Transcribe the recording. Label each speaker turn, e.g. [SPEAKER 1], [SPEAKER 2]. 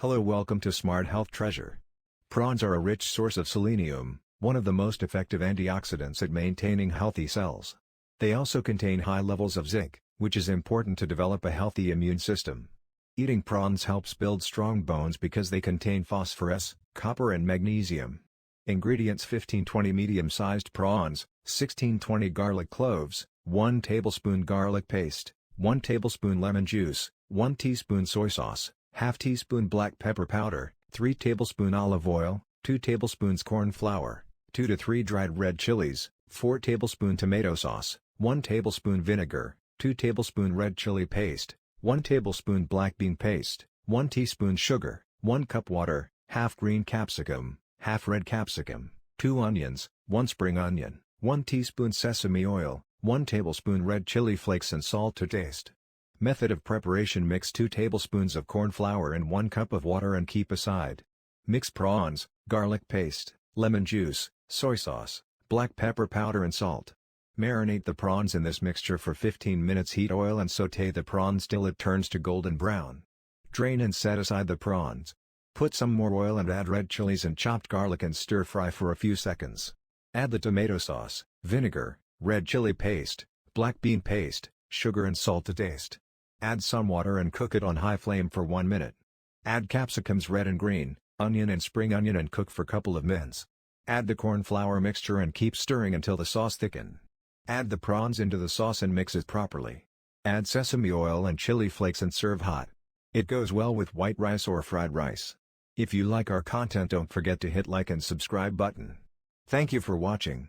[SPEAKER 1] Hello, welcome to Smart Health Treasure. Prawns are a rich source of selenium, one of the most effective antioxidants at maintaining healthy cells. They also contain high levels of zinc, which is important to develop a healthy immune system. Eating prawns helps build strong bones because they contain phosphorus, copper and magnesium. Ingredients: 15-20 medium-sized prawns, 16-20 garlic cloves, 1 tablespoon garlic paste, 1 tablespoon lemon juice, 1 teaspoon soy sauce, ½ teaspoon black pepper powder, 3 tablespoon olive oil, 2 tablespoons corn flour, 2 to 3 dried red chilies, 4 tablespoon tomato sauce, 1 tablespoon vinegar, 2 tablespoon red chili paste, 1 tablespoon black bean paste, 1 teaspoon sugar, 1 cup water, half green capsicum, half red capsicum, 2 onions, 1 spring onion, 1 teaspoon sesame oil, 1 tablespoon red chili flakes and salt to taste. Method of preparation: mix 2 tablespoons of corn flour in 1 cup of water and keep aside. Mix prawns, garlic paste, lemon juice, soy sauce, black pepper powder and salt. Marinate the prawns in this mixture for 15 minutes. Heat oil and sauté the prawns till it turns to golden brown. Drain and set aside the prawns. Put some more oil and add red chilies and chopped garlic and stir fry for a few seconds. Add the tomato sauce, vinegar, red chili paste, black bean paste, sugar and salt to taste. Add some water and cook it on high flame for 1 minute. Add capsicums red and green, onion and spring onion and cook for couple of minutes. Add the corn flour mixture and keep stirring until the sauce thicken. Add the prawns into the sauce and mix it properly. Add sesame oil and chili flakes and serve hot. It goes well with white rice or fried rice. If you like our content, don't forget to hit like and subscribe button. Thank you for watching.